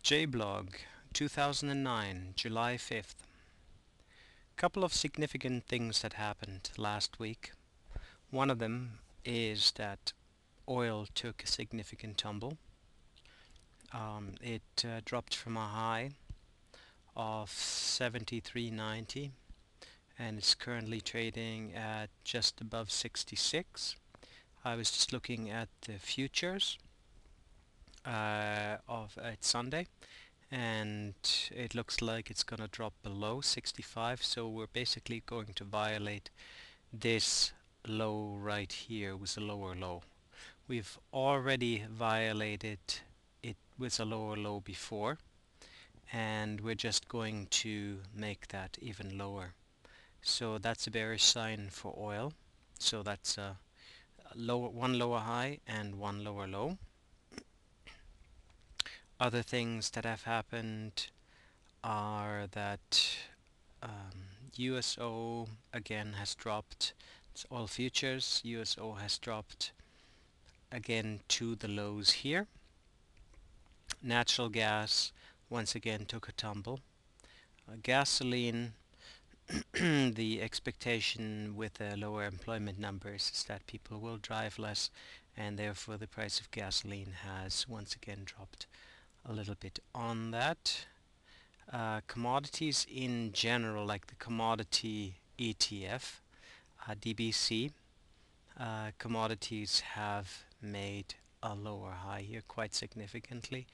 JBlog 2009, July 5th. Couple of significant things that happened last week. One of them is that oil took a significant tumble. It dropped from a high of 73.90 and it's currently trading at just above 66. I was just looking at the futures of it's Sunday, and it looks like it's gonna drop below 65, so we're basically going to violate this low right here with a lower low. We've already violated it with a lower low before, and we're just going to make that even lower. So that's a bearish sign for oil. So that's a one lower high and one lower low. Other things that have happened are that USO again has dropped. It's all futures. USO has dropped again to the lows here. Natural gas once again took a tumble. Gasoline, the expectation with the lower employment numbers is that people will drive less, and therefore the price of gasoline has once again dropped a little bit on that. Commodities in general, like the commodity ETF, DBC, commodities have made a lower high here quite significantly.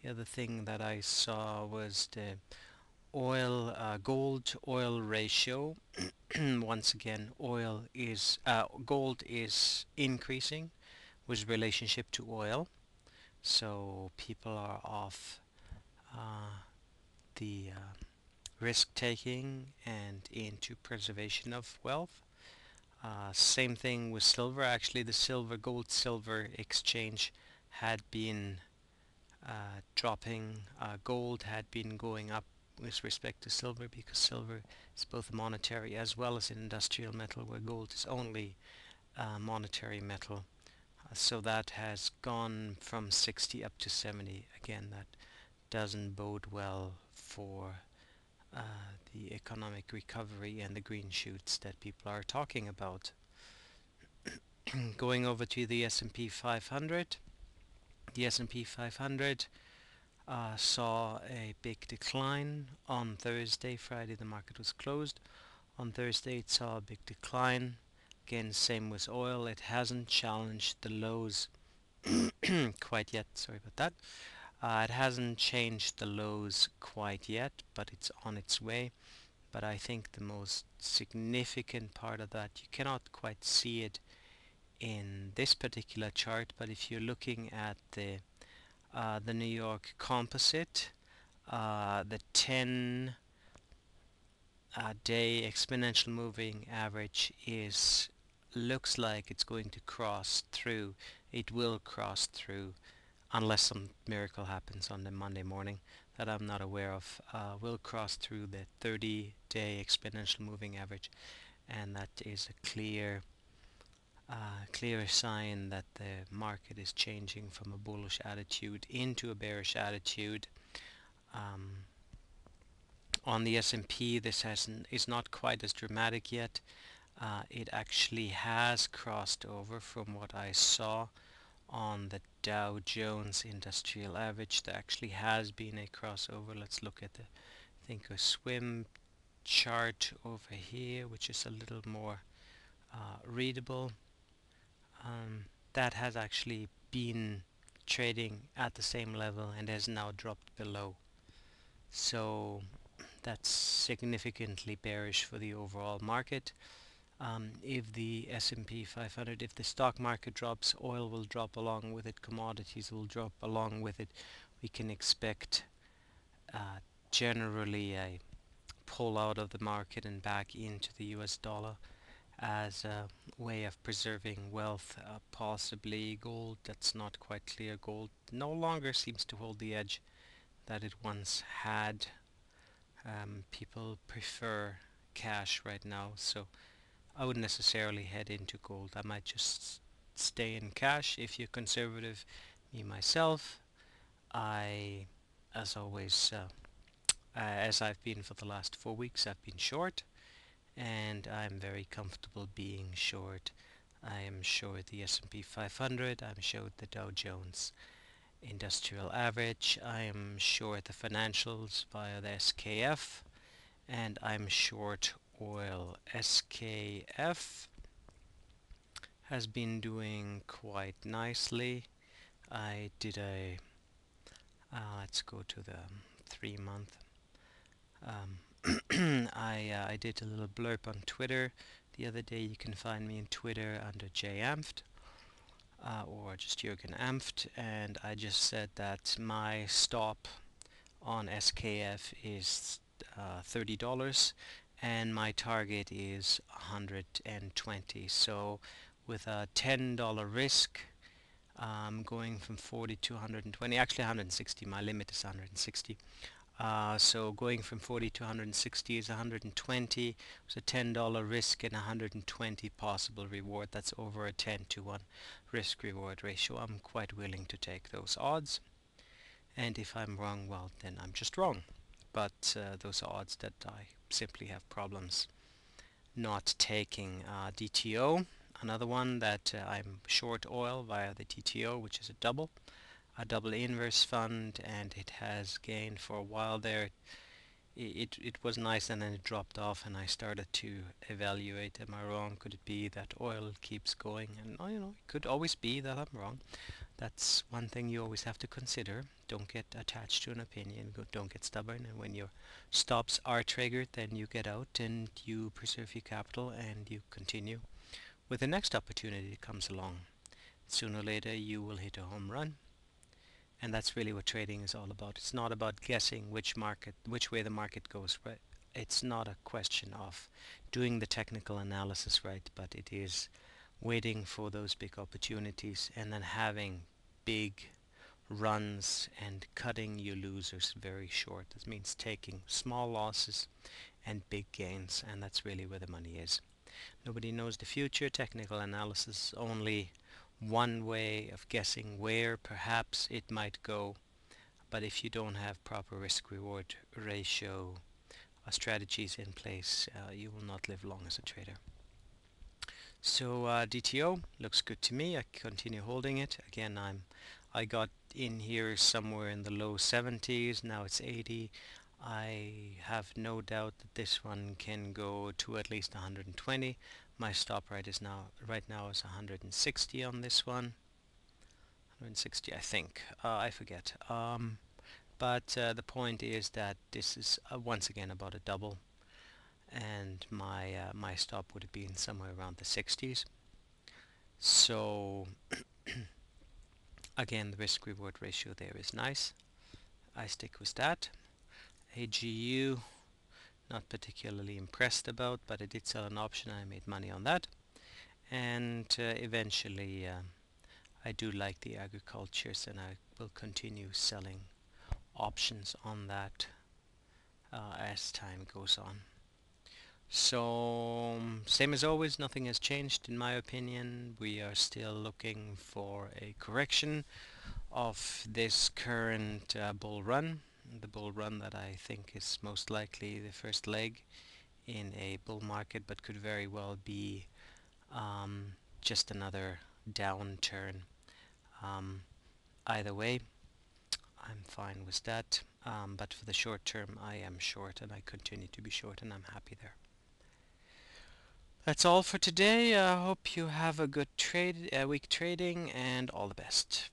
The other thing that I saw was the gold oil ratio. Once again, gold is increasing with relationship to oil, so people are off uh, the risk taking and into preservation of wealth. Same thing with silver. Actually, the gold silver exchange had been dropping. Gold had been going up with respect to silver because silver is both monetary as well as an industrial metal, where gold is only monetary metal. So that has gone from 60 up to 70. Again, that doesn't bode well for the economic recovery and the green shoots that people are talking about. Going over to the S&P 500, the S&P 500 saw a big decline on Thursday. Friday the market was closed. On Thursday it saw a big decline. Again, same with oil. It hasn't challenged the lows quite yet. Sorry about that. It hasn't changed the lows quite yet, but it's on its way. But I think the most significant part of that, you cannot quite see it in this particular chart, but if you're looking at the New York Composite, the 10 day exponential moving average is looks like it's going to cross through. It will cross through unless some miracle happens on the Monday morning that I'm not aware of. Will cross through the 30-day exponential moving average, and that is a clear sign that the market is changing from a bullish attitude into a bearish attitude. Um, on the S&P, this is not quite as dramatic yet. It actually has crossed over from what I saw on the Dow Jones Industrial Average. There actually has been a crossover. Let's look at the Thinkorswim chart over here, which is a little more readable. That has actually been trading at the same level and has now dropped below. So that's significantly bearish for the overall market. If the S&P 500, if the stock market drops, oil will drop along with it, commodities will drop along with it. We can expect generally a pull out of the market and back into the US dollar as a way of preserving wealth. Possibly gold, that's not quite clear. Gold no longer seems to hold the edge that it once had. People prefer cash right now, so I wouldn't necessarily head into gold. I might just stay in cash if you're conservative. Me myself, I as always, as I've been for the last 4 weeks, I've been short, and I'm very comfortable being short. I am short the S&P 500, I'm short the Dow Jones Industrial Average, I am short the financials via the SKF, and I'm short oil. SKF has been doing quite nicely. I did a, let's go to the 3 month. I did a little blurb on Twitter the other day. You can find me on Twitter under JAmft, or just Jürgen Amft, and I just said that my stop on SKF is $30 and my target is 120. So with a $10 risk, going from 40 to 120, actually 160, my limit is 160. So going from 40 to 160 is 120. It's a $10 risk and 120 possible reward. That's over a 10 to 1 risk reward ratio. I'm quite willing to take those odds. And if I'm wrong, well, then I'm just wrong. But those are odds that I simply have problems not taking. DTO, another one that I'm short oil via the DTO, which is a double inverse fund, and it has gained for a while there. It was nice, and then it dropped off, and I started to evaluate, am I wrong? Could it be that oil keeps going? And it could always be that I'm wrong. That's one thing you always have to consider. Don't get attached to an opinion. Don't get stubborn. And when your stops are triggered, then you get out and you preserve your capital and you continue with the next opportunity that comes along. Sooner or later, you will hit a home run. And that's really what trading is all about. It's not about guessing which way the market goes, right? It's not a question of doing the technical analysis right, but it is waiting for those big opportunities and then having big runs and cutting your losers very short. This means taking small losses and big gains, and that's really where the money is. Nobody knows the future. Technical analysis is only one way of guessing where perhaps it might go, but if you don't have proper risk reward ratio strategies in place, you will not live long as a trader. So DTO looks good to me. I continue holding it. Again, I got in here somewhere in the low 70s. Now it's 80. I have no doubt that this one can go to at least 120. My stop right now is 160 on this one. 160, I think. I forget. But the point is that this is once again about a double, and my stop would have been somewhere around the 60s. So again, the risk reward ratio there is nice. I stick with that. AGU, not particularly impressed about, but I did sell an option and I made money on that. And eventually I do like the agricultures, and I will continue selling options on that as time goes on. So same as always, nothing has changed in my opinion. We are still looking for a correction of this current bull run, the bull run that I think is most likely the first leg in a bull market, but could very well be just another downturn. Either way, I'm fine with that, but for the short term I am short, and I continue to be short, and I'm happy there. That's all for today. I hope you have a good week trading, and all the best.